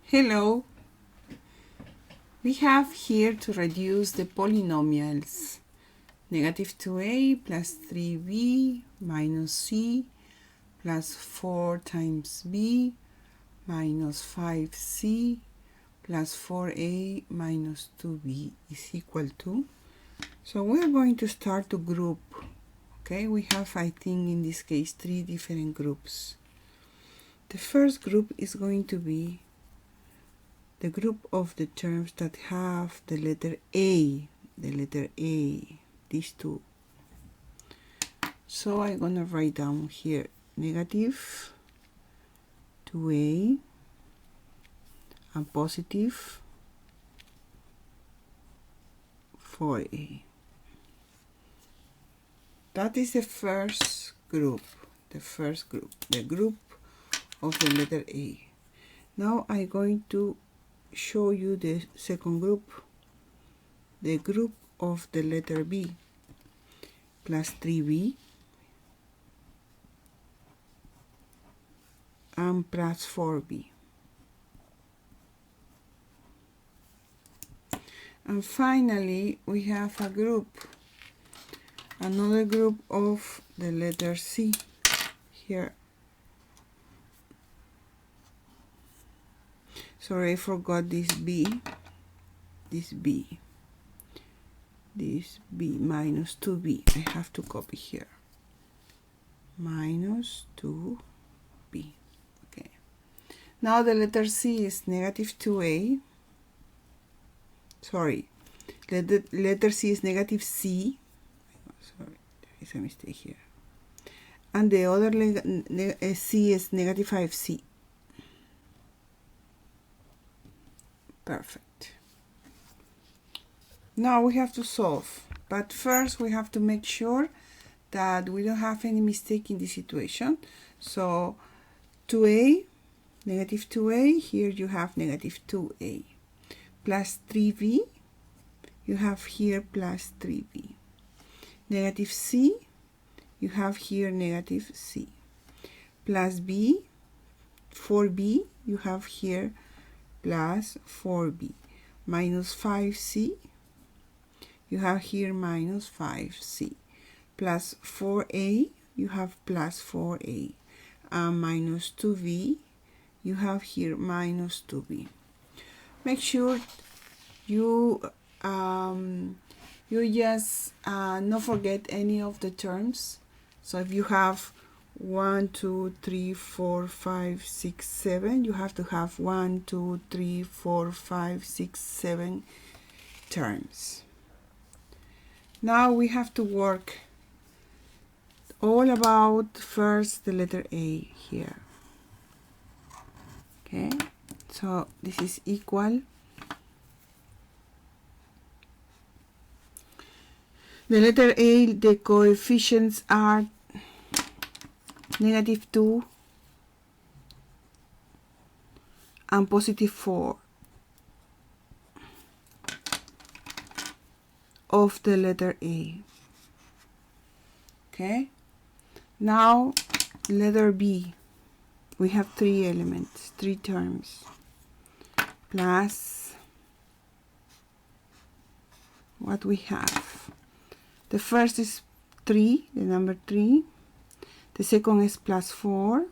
Hello. We have here to reduce the polynomials. Negative 2a plus 3b minus c plus 4 times b minus 5c plus 4a minus 2b is equal to. So we're going to start to group. Okay, we have, I think, in this case, 3 different groups. The first group is going to be the group of the terms that have the letter A, these two. So I'm going to write down here negative 2a and positive 4a. That is the first group, the group of the letter A. Now I'm going to show you the second group, the group of the letter B, plus 3b and plus 4b. And finally, we have a group, another group of the letter C here. Sorry, I forgot this B minus 2b. I have to copy here. Minus 2b. Okay. Now the letter C is negative 2a. Sorry. The letter C is negative c. Sorry, there is a mistake here. And the other C is negative 5c. Perfect. Now we have to solve, but first we have to make sure that we don't have any mistake in this situation. So 2a, negative 2a, here you have negative 2a, plus 3b, you have here plus 3b. Negative c, you have here negative c. Plus b, 4b, you have here plus 4b. Minus 5c, you have here minus 5c. Plus 4a, you have plus 4a. And minus 2b, you have here minus 2b. Make sure you just not forget any of the terms. So if you have 1, 2, 3, 4, 5, 6, 7. You have to have 1, 2, 3, 4, 5, 6, 7 terms. Now we have to work all about first the letter A here. Okay, so this is equal. The letter A, the coefficients are negative 2 and positive 4 of the letter A. Okay, now letter B, we have 3 elements, 3 terms, plus what we have. The first is 3, the number 3. The second is plus 4,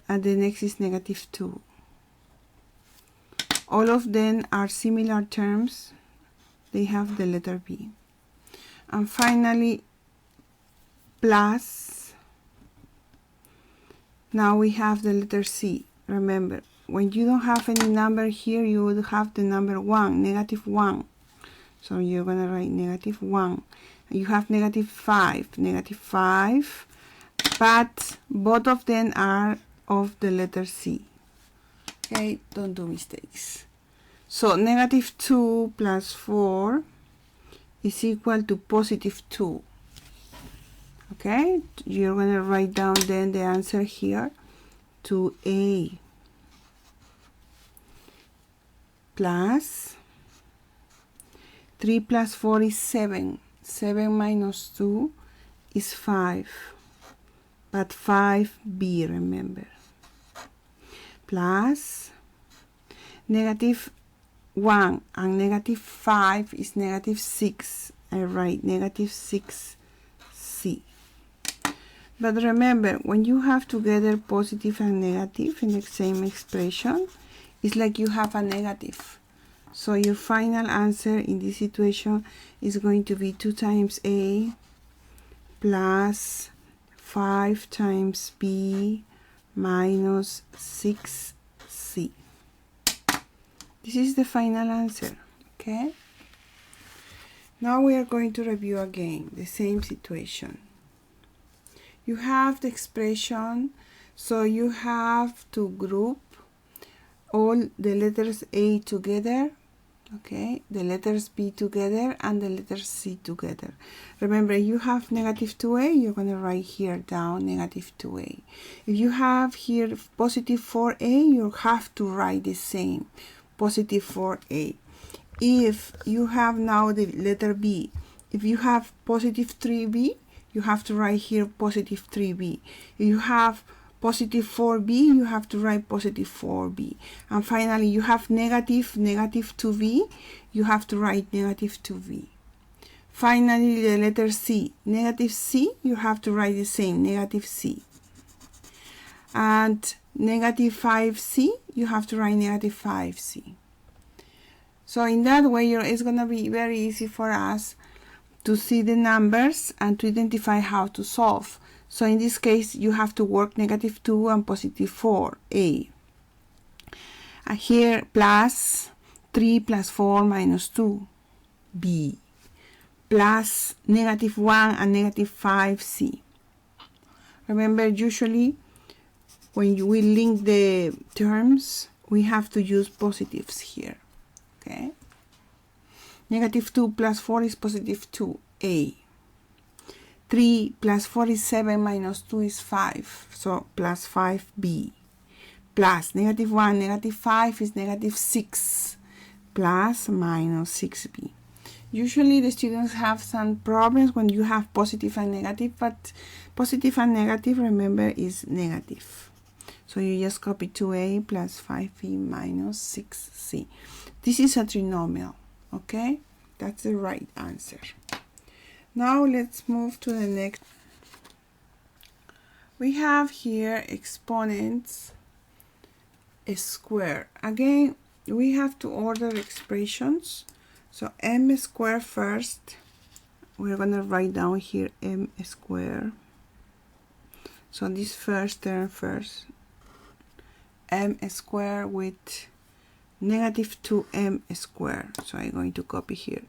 and the next is negative 2. All of them are similar terms. They have the letter B. And finally, plus. Now we have the letter C. Remember, when you don't have any number here, you would have the number 1, negative 1. So you're going to write negative 1. You have negative 5, but both of them are of the letter C. Okay, don't do mistakes. So negative 2 plus 4 is equal to positive 2. Okay, you're going to write down then the answer here, 2a plus 3 plus 4 is 7. 7 minus 2 is 5. But 5b, remember. Plus negative 1 and negative 5 is negative 6. I write negative 6c. But remember, when you have together positive and negative in the same expression, it's like you have a negative. So your final answer in this situation is going to be 2 times a plus 5 times b minus 6c. This is the final answer, okay? Now we are going to review again the same situation. You have the expression, so you have to group all the letters A together, okay, the letters B together, and the letters C together. Remember, you have negative 2a, you're going to write here down negative 2a. If you have here positive 4a, you have to write the same, positive 4a. If you have now the letter B, if you have positive 3b, you have to write here positive 3b. If you have positive 4b, you have to write positive 4b. And finally, you have negative 2b, you have to write negative 2b. Finally, the letter C, negative c, you have to write the same, negative c. And negative 5c, you have to write negative 5c. So in that way, it's going to be very easy for us to see the numbers and to identify how to solve. So in this case, you have to work negative 2 and positive 4, A. And here, plus 3 plus 4 minus 2, B. Plus negative 1 and negative 5, C. Remember, usually, when we link the terms, we have to use positives here, okay? Negative 2 plus 4 is positive 2, A. 3 plus 4 is 7 minus 2 is 5, so plus 5b. Plus negative 1, negative 5 is negative 6, plus minus 6b. Usually the students have some problems when you have positive and negative, but positive and negative, remember, is negative. So you just copy 2a plus 5b minus 6c. This is a trinomial, okay? That's the right answer. Now let's move to the next. We have here exponents squared. Again, we have to order expressions. So m squared first. We're going to write down here m squared. So this first term first. M squared with negative 2m squared. So I'm going to copy here.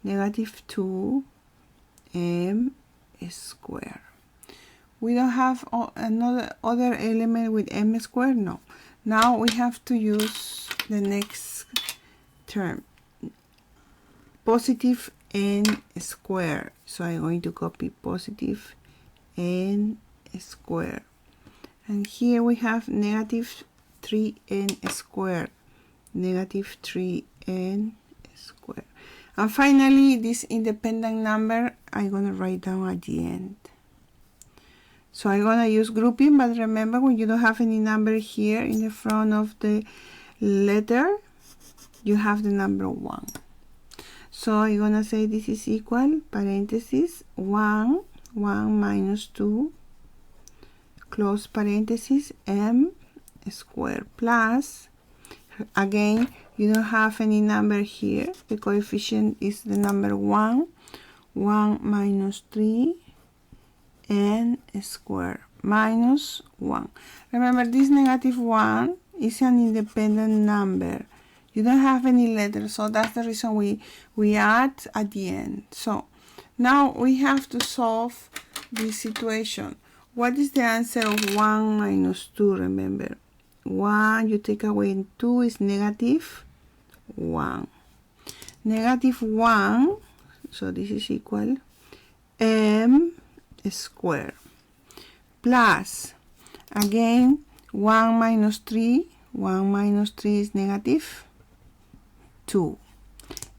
Negative 2m squared. We don't have another other element with m squared? No. Now we have to use the next term. Positive n squared. So I'm going to copy positive n squared. And here we have negative 3n squared. Negative 3n squared. And finally, this independent number I'm going to write down at the end. So I'm going to use grouping, but remember, when you don't have any number here in the front of the letter, you have the number 1. So I'm going to say this is equal, parenthesis, 1 minus 2, close parenthesis, m squared plus, again, you don't have any number here. The coefficient is the number 1. 1 minus 3 n squared minus 1. Remember, this negative 1 is an independent number. You don't have any letters, so that's the reason we add at the end. So now we have to solve this situation. What is the answer of 1 minus 2? Remember, 1 you take away 2 is negative 1. Negative 1, so this is equal m squared plus, again, 1 minus 3. 1 minus 3 is negative 2.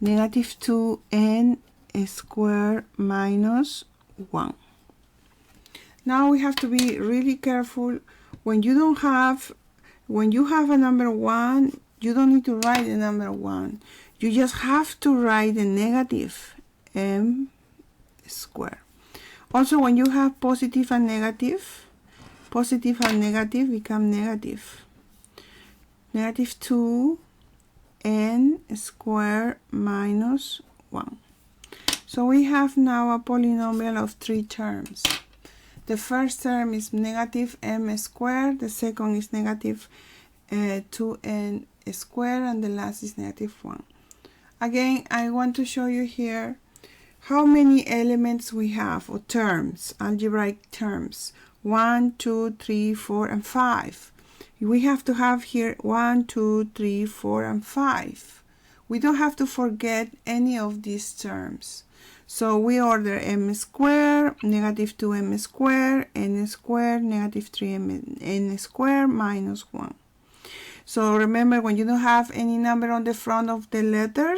Negative 2n squared minus 1. Now we have to be really careful when you have a number 1, you don't need to write the number 1. You just have to write the negative m squared. Also, when you have positive and negative become negative. Negative 2n squared minus 1. So we have now a polynomial of 3 terms. The first term is negative m squared, the second is negative 2n squared, and the last is negative 1. Again, I want to show you here how many elements we have, or terms, algebraic terms. 1, 2, 3, 4, and 5. We have to have here 1, 2, 3, 4, and 5. We don't have to forget any of these terms. So we order m squared, negative 2m squared, n squared, negative 3n squared, minus 1. So remember, when you don't have any number on the front of the letter,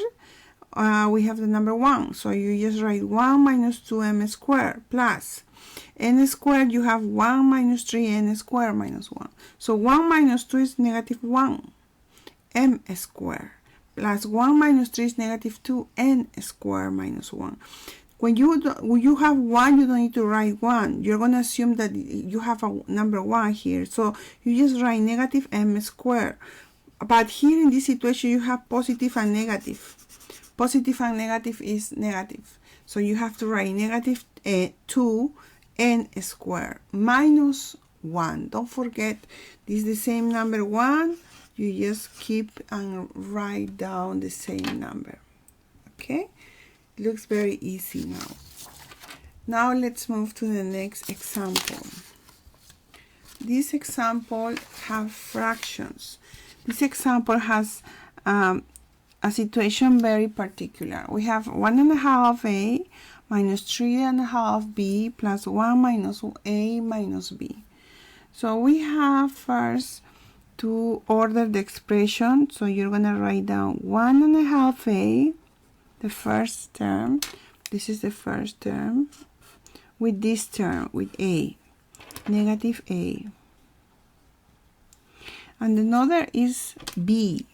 we have the number 1. So you just write 1 minus 2m squared plus n squared. You have 1 minus 3n squared minus 1. So 1 minus 2 is negative 1 m squared plus 1 minus 3 is negative 2n squared minus 1. When you have 1, you don't need to write 1. You're going to assume that you have a number 1 here. So you just write negative m squared. But here in this situation, you have positive and negative. Positive and negative is negative. So you have to write negative 2n squared minus 1. Don't forget, this is the same number 1. You just keep and write down the same number. Okay? It looks very easy now. Now let's move to the next example. This example have fractions. This example has a situation very particular. We have 1.5 a minus 3.5 b plus 1 minus a minus b. So we have first to order the expression. So you're going to write down 1.5 a, the first term. This is the first term with this term, with a, negative a. And another is b,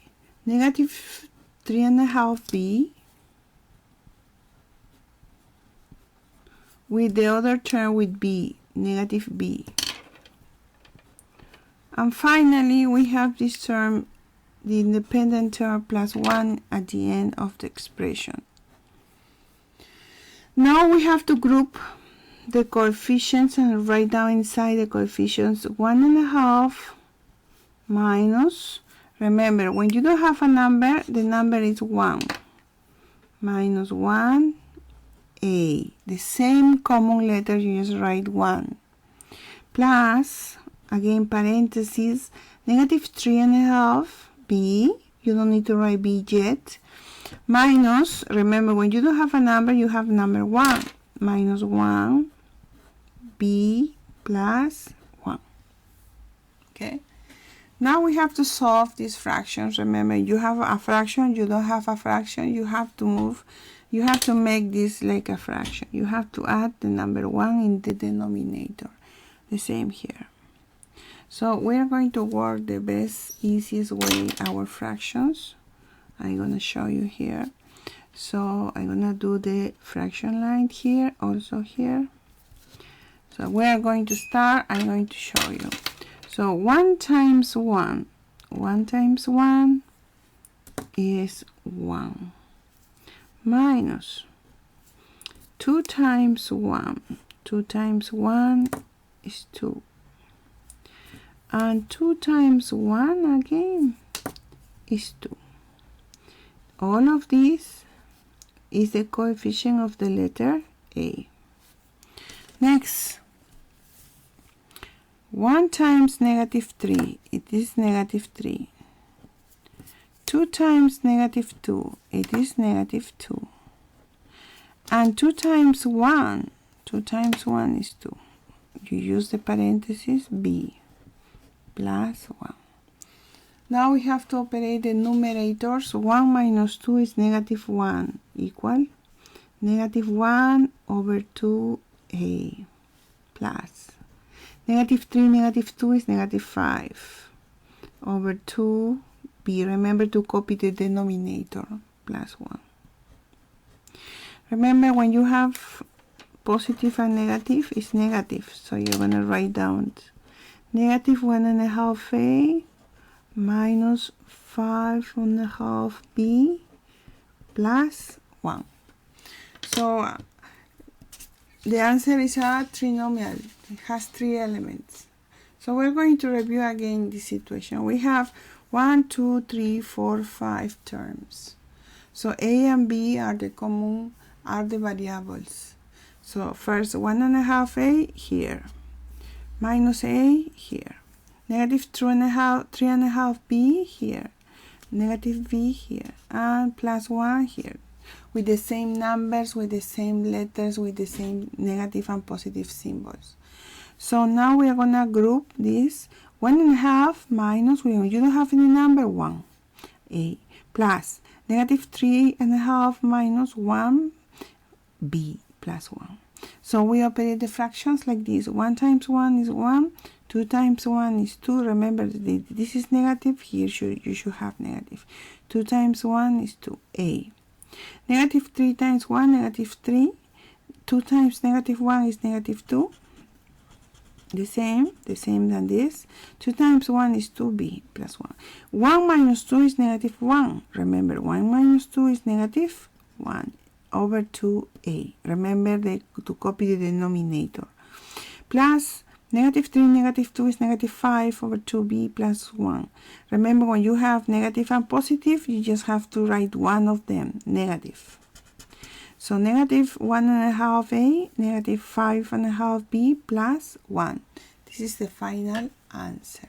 negative 3.5 b, with the other term with b, negative b. And finally, we have this term, the independent term, plus 1 at the end of the expression. Now we have to group the coefficients and write down inside the coefficients 1.5 minus, remember, when you don't have a number, the number is 1, minus 1, a. The same common letter, you just write 1, plus, again, parentheses, negative 3.5 b, you don't need to write b yet, minus, remember, when you don't have a number, you have number 1, minus 1, b plus 1. Okay? Now we have to solve these fractions. Remember, you have a fraction, you don't have a fraction, you have to move, you have to make this like a fraction. You have to add the number 1 in the denominator. The same here. So we're going to work the best, easiest way our fractions. I'm going to show you here. So I'm going to do the fraction line here, also here. So we are going to start, I'm going to show you. So 1 times 1 times 1 is 1, minus 2 times 1 times 1 is 2, and 2 times 1 again is 2. All of this is the coefficient of the letter a. Next, 1 times negative 3, it is negative 3. 2 times negative 2, it is negative 2. And 2 times 1 is 2. You use the parentheses b plus 1. Now we have to operate the numerators. 1 minus 2 is negative 1 equal negative 1 over 2a plus negative 3, negative 2 is negative 5 over 2 b. Remember to copy the denominator, plus 1. Remember, when you have positive and negative, it's negative. So you're going to write down negative 1.5a minus 5.5b plus 1. So the answer is a trinomial. It has 3 elements. So we're going to review again this situation. We have 1, 2, 3, 4, 5 terms. So a and b are the variables. So first 1.5a here, minus a here, negative 3.5b here, negative b here, and plus 1 here, with the same numbers, with the same letters, with the same negative and positive symbols. So now we are going to group this 1.5 minus, you don't have any number, 1, a, plus negative 3.5 minus 1, b, plus 1. So we operate the fractions like this. 1 times 1 is 1, 2 times 1 is 2. Remember, this is negative, here you should have negative. 2 times 1 is 2a. Negative 3 times 1, negative 3. 2 times negative 1 is negative 2. The same than this. 2 times 1 is 2b plus 1. 1 minus 2 is negative 1. Remember, 1 minus 2 is negative 1 over 2a. Remember to copy the denominator. Plus negative 3, negative 2 is negative 5 over 2b plus 1. Remember, when you have negative and positive, you just have to write one of them, negative. So negative 1.5a, negative 5.5b plus 1. This is the final answer.